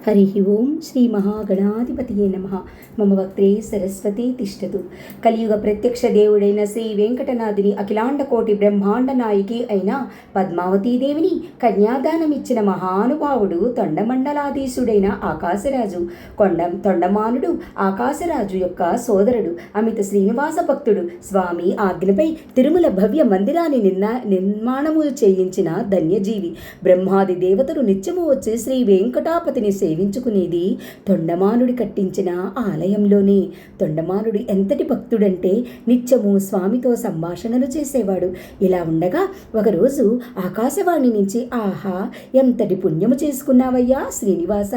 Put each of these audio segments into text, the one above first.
హరి ఓం శ్రీ మహాగణాధిపతియే నమః. మమ వక్త్రే సరస్వతి తిష్టతు. కలియుగ ప్రత్యక్ష దేవుడైన శ్రీ వెంకటనాథుని అఖిలాండ కోటి బ్రహ్మాండ నాయకి అయిన పద్మావతీదేవిని కన్యాదానమిచ్చిన మహానుభావుడు తొండమండలాధీశుడైన ఆకాశరాజు. తొండమానుడు ఆకాశరాజు యొక్క సోదరుడు, అమిత శ్రీనివాస భక్తుడు. స్వామి ఆజ్ఞపై తిరుమల భవ్య మందిరాన్ని నిర్మాణము చేయించిన ధన్యజీవి. బ్రహ్మాది దేవతలు నిత్యము వచ్చి శ్రీ వెంకటాపతిని సేవించుకునేది తొండమానుడి కట్టించిన ఆలయంలోనే. తొండమానుడు ఎంతటి భక్తుడంటే నిత్యము స్వామితో సంభాషణలు చేసేవాడు. ఇలా ఉండగా ఒకరోజు ఆకాశవాణి నుంచి, ఆహా ఎంతటి పుణ్యము చేసుకున్నావయ్యా శ్రీనివాస,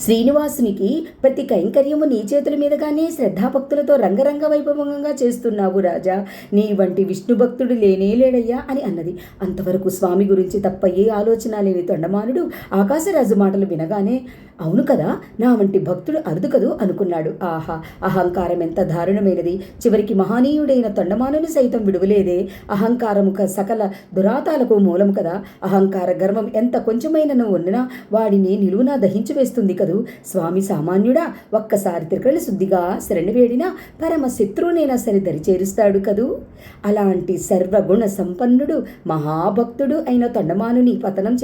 శ్రీనివాసునికి ప్రతి కైంకర్యము నీ చేతుల మీదగానే శ్రద్ధాభక్తులతో రంగరంగ వైభవంగా చేస్తున్నావు రాజా. నీ వంటి విష్ణు భక్తుడు లేనే లేడయ్యా అని అన్నది. అంతవరకు స్వామి గురించి తప్ప ఏ ఆలోచన లేని తొండమానుడు ఆకాశరాజు మాటలు వినగానే, అవును కదా, నా వంటి భక్తుడు అరుదు కదూ అనుకున్నాడు. ఆహా, అహంకారం ఎంత దారుణమైనది! చివరికి మహనీయుడైన తొండమానుని సైతం విడువలేదే. అహంకారము సకల దురాతాలకు మూలం కదా. అహంకార గర్వం ఎంత కొంచెమైనను ఉన్ననా వాడిని నిలువునా దహించి వేస్తుంది కదూ. స్వామి సామాన్యుడా, ఒక్కసారి త్రికరణ శుద్ధిగా శరణి వేడినా పరమ శత్రువునైనా సరే దరిచేరుస్తాడు కదూ. అలాంటి సర్వగుణ సంపన్నుడు మహాభక్తుడు అయిన తొండమానుని పతనం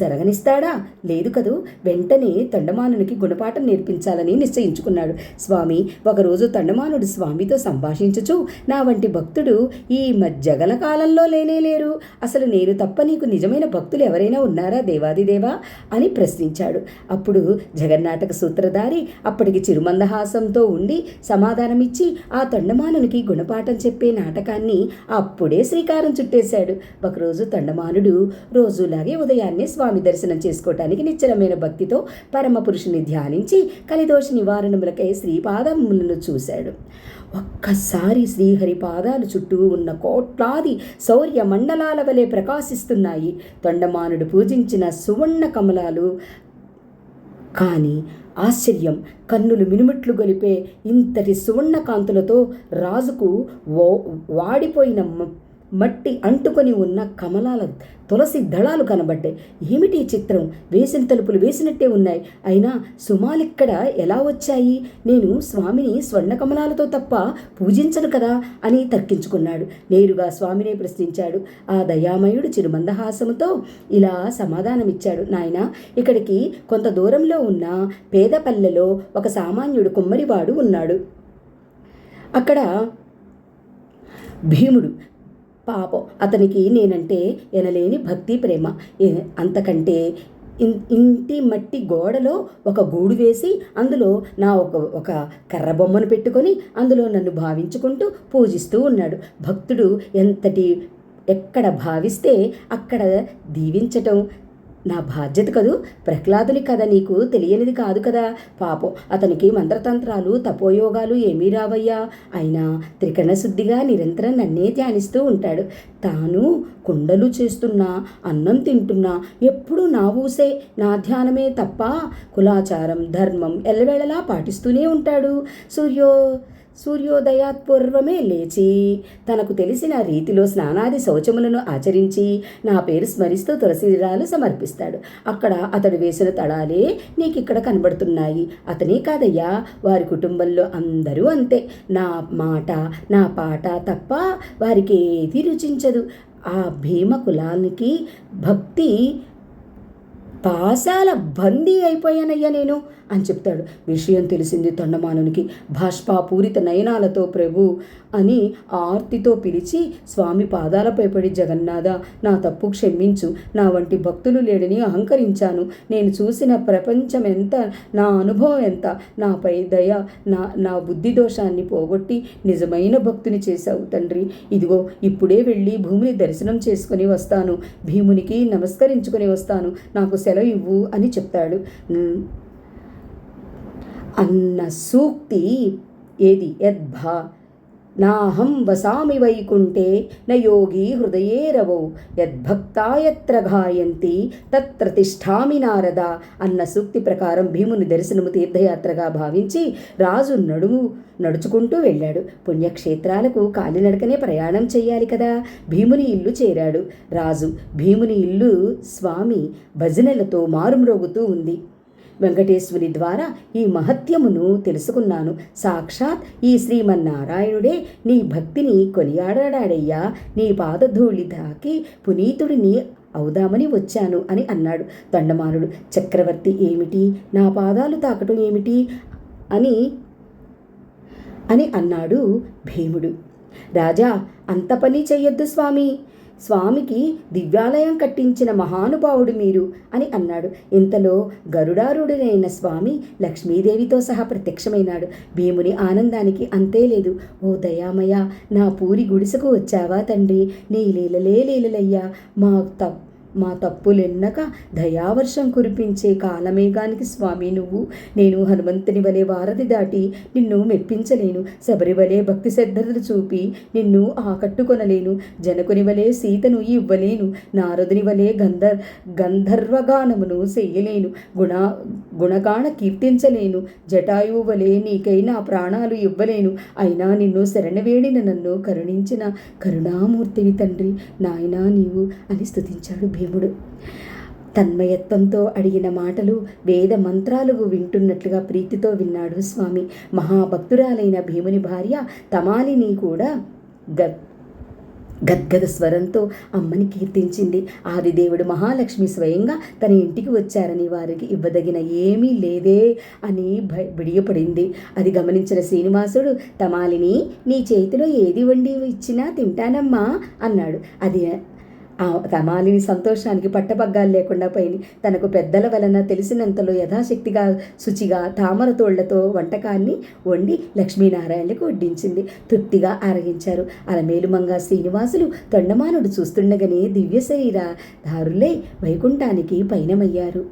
జరగనిస్తాడా? లేదు కదూ. వెంటనే తొండమానునికి గుణపాఠం నేర్పించాలని నిశ్చయించుకున్నాడు స్వామి. ఒకరోజు తొండమానుడు స్వామితో సంభాషించుచు, నా వంటి భక్తుడు ఈ మధ్యగల కాలంలో లేరు. అసలు నేను తప్ప నీకు నిజమైన భక్తులు ఎవరైనా ఉన్నారా దేవాదిదేవా అని ప్రశ్నించాడు. అప్పుడు జగన్నాటక సూత్రధారి అప్పటికి చిరుమందహాసంతో ఉండి సమాధానమిచ్చి ఆ తొండమానునికి గుణపాఠం చెప్పే నాటకాన్ని అప్పుడే శ్రీకారం చుట్టేశాడు. ఒకరోజు తొండమానుడు రోజులాగే ఉదయాన్నే స్వామి దర్శనం చేసుకోవటానికి నిశ్చలమైన భక్తితో పరమపురుషుని ధ్యానించి కలిదోష నివారణములకై శ్రీపాదములను చూశాడు. ఒక్కసారి శ్రీహరి పాదాలు చుట్టూ ఉన్న కోట్లాది శౌర్య మండలాల వలె ప్రకాశిస్తున్నాయి తొండమానుడు పూజించిన సువర్ణ కమలాలు. కానీ ఆశ్చర్యం, కన్నులు మినుమిట్లు గొలిపే ఇంతటి సువర్ణ కాంతులతో రాజుకు వాడిపోయిన మట్టి అంటుకొని ఉన్న కమలాల తులసి దళాలు కనబడ్డాయి. ఏమిటి చిత్రం! వేసిన తలుపులు వేసినట్టే ఉన్నాయి. అయినా సుమాలిక్కడ ఎలా వచ్చాయి? నేను స్వామిని స్వర్ణ కమలాలతో తప్ప పూజించను కదా అని తర్కించుకున్నాడు. నేరుగా స్వామినే ప్రశ్నించాడు. ఆ దయామయుడు చిరుమందహాసముతో ఇలా సమాధానమిచ్చాడు. నాయనా, ఇక్కడికి కొంత దూరంలో ఉన్న పేదపల్లెలో ఒక సామాన్యుడు కుమ్మరివాడు ఉన్నాడు. అక్కడ భీముడు, పాపం అతనికి నేనంటే ఎనలేని భక్తి ప్రేమ. అంతకంటే ఇంటి మట్టి గోడలో ఒక గూడు వేసి అందులో నా ఒక కర్ర బొమ్మను పెట్టుకొని అందులో నన్ను భావించుకుంటూ పూజిస్తూ ఉన్నాడు. భక్తుడు ఎక్కడ భావిస్తే అక్కడ దీవించటం నా బాధ్యత కదూ. ప్రహ్లాదుని కథ నీకు తెలియనిది కాదు కదా. పాపం అతనికి మంత్రతంత్రాలు తపోయోగాలు ఏమీ రావయ్యా. అయినా త్రికరణ శుద్ధిగా నిరంతరం నన్నే ధ్యానిస్తూ ఉంటాడు. తాను కుండలు చేస్తున్నా, అన్నం తింటున్నా ఎప్పుడూ నా ఊసే, నా ధ్యానమే తప్ప కులాచారం ధర్మం ఎల్లవేళలా పాటిస్తూనే ఉంటాడు. సూర్యోదయాత్పూర్వమే లేచి తనకు తెలిసిన రీతిలో స్నానాది శౌచములను ఆచరించి నా పేరు స్మరిస్తూ తులసిరాలు సమర్పిస్తాడు. అక్కడ అతడు వేసిన తడాలే నీకిక్కడ కనబడుతున్నాయి. అతనే కాదయ్యా, వారి కుటుంబంలో అందరూ అంతే. నా మాట నా పాట తప్ప వారికి ఏది రుచించదు. ఆ భీమ కులానికి భక్తి పాశాల బందీ అయిపోయానయ్యా నేను అని చెప్తాడు. విషయం తెలిసింది తొండమానునికి. భాష్పాపూరిత నయనాలతో ప్రభు అని ఆర్తితో పిలిచి స్వామి పాదాలపై పడి, జగన్నాథ, నా తప్పు క్షమించు. నా వంటి భక్తులు లేడని అహంకరించాను. నేను చూసిన ప్రపంచం ఎంత, నా అనుభవం ఎంత, నాపై దయ, నా బుద్ధి దోషాన్ని పోగొట్టి నిజమైన భక్తుని చేశావు తండ్రి. ఇదిగో ఇప్పుడే వెళ్ళి భూమిని దర్శనం చేసుకుని వస్తాను, భీమునికి నమస్కరించుకొని వస్తాను, నాకు సెలవు ఇవ్వు అని చెప్తాడు. అన్న సూక్తి ఏది? యద్భా నాహం వసామి వైకుంఠే న యోగి హృదయే రవౌ యద్భక్తా యత్ర గాయంతి తత్ర తిష్ఠామి నారద అన్న సూక్తి ప్రకారం భీముని దర్శనము తీర్థయాత్రగా భావించి రాజు నడుచుకుంటూ వెళ్ళాడు. పుణ్యక్షేత్రాలకు కాలినడకనే ప్రయాణం చెయ్యాలి కదా. భీముని ఇల్లు చేరాడు రాజు. భీముని ఇల్లు స్వామి భజనలతో మారుమ్రోగుతూ ఉంది. వెంకటేశ్వరి ద్వారా ఈ మహత్యమును తెలుసుకున్నాను. సాక్షాత్ ఈ శ్రీమన్నారాయణుడే నీ భక్తిని కొనియాడాడయ్యా. నీ పాదధూళి తాకి పునీతుడిని అవుదామని వచ్చాను అని అన్నాడు తొండమానుడు. చక్రవర్తి ఏమిటి, నా పాదాలు తాకటం ఏమిటి అని అన్నాడు భీముడు. రాజా, అంత పని చెయ్యొద్దు స్వామి. స్వామికి దివ్యాలయం కట్టించిన మహానుభావుడు మీరు అని అన్నాడు. ఇంతలో గరుడారుడైన స్వామి లక్ష్మీదేవితో సహా ప్రత్యక్షమైనాడు. భీముని ఆనందానికి అంతే లేదు. ఓ దయామయ, నా పూరి గుడిసెకు వచ్చావా తండ్రి? నీ లీలలే లీలలయ్యా. మా తప్పులెన్నక దయావర్షం కురిపించే కాలమేఘానికి స్వామి నువ్వు. నేను హనుమంతుని వలె వారధి దాటి నిన్ను మెప్పించలేను. శబరివలే భక్తి శ్రద్ధలు చూపి నిన్ను ఆకట్టుకొనలేను. జనకుని వలె సీతను ఇవ్వలేను. నారదుని వలె గంధర్వగానమును చెయ్యలేను. గుణగాణ కీర్తించలేను. జటాయువు వలె నీకై నా ప్రాణాలు ఇవ్వలేను. అయినా నిన్ను శరణవేడిన నన్ను కరుణించిన కరుణామూర్తివి తండ్రి, నాయనా నీవు అని స్తుతించాడు భీముడు. తన్మయత్వంతో అడిగిన మాటలు వేద మంత్రాలు వింటున్నట్లుగా ప్రీతితో విన్నాడు స్వామి. మహాభక్తురాలైన భీముని భార్య తమాలిని కూడా గద్గద స్వరంతో అమ్మని కీర్తించింది. ఆదిదేవుడు మహాలక్ష్మి స్వయంగా తన ఇంటికి వచ్చారని, వారికి ఇవ్వదగిన ఏమీ లేదే అని బిడియపడింది. అది గమనించిన శ్రీనివాసుడు, తమాలిని, నీ చేతిలో ఏది వండి ఇచ్చినా తింటానమ్మా అన్నాడు. అది తమాలిని సంతోషానికి పట్టపగ్గాలు లేకుండా పోయింది. తనకు పెద్దల వలన తెలిసినంతలో యథాశక్తిగా శుచిగా తామరతోళ్లతో వంటకాన్ని వండి లక్ష్మీనారాయణలకు వడ్డించింది. తృప్తిగా ఆరగించారు. అలమేలుమంగా శ్రీనివాసులు తొండమానుడు చూస్తుండగానే దివ్య శరీరధారులై వైకుంఠానికి పయనమయ్యారు.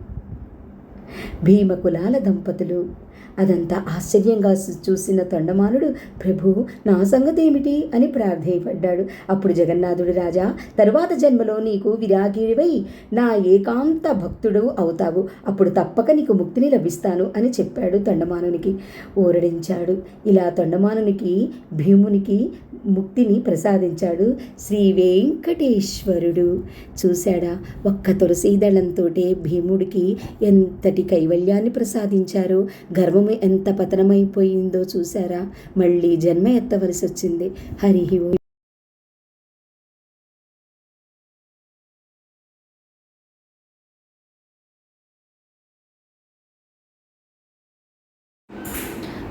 భీమకులాల దంపతులు. అదంతా ఆశ్చర్యంగా చూసిన తొండమానుడు, ప్రభు, నా సంగతి ఏమిటి అని ప్రార్థయపడ్డాడు. అప్పుడు జగన్నాథుడు, రాజా, తరువాత జన్మలో నీకు విరాగివై నా ఏకాంత భక్తుడు అవుతావు. అప్పుడు తప్పక నీకు ముక్తిని లభిస్తాను అని చెప్పాడు తొండమానునికి. ఊరడించాడు. ఇలా తొండమానునికి భీమునికి ముక్తిని ప్రసాదించాడు శ్రీ వెంకటేశ్వరుడు. చూశాడా, ఒక్క తులసీదళంతోటే భీముడికి ఎంతటి కైవల్యాన్ని ప్రసాదించారో. గర్వం ఎంత పతనమైపోయిందో చూశారా. మళ్ళీ జన్మ ఎత్తవలసి వచ్చింది. హరి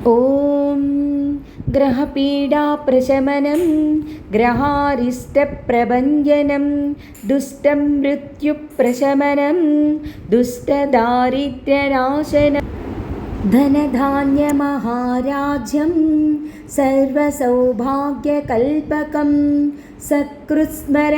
ఓం. గ్రహపీడాప్రశమనం, గ్రహారిష్టప్రభంజనం, దుష్టమృత్యుప్రశమనం, దుష్టదారిద్ర్యనాశనం, ధనధాన్యమహారాజ్యం, సర్వసౌభాగ్యకల్పకం, సత్కృత్స్మర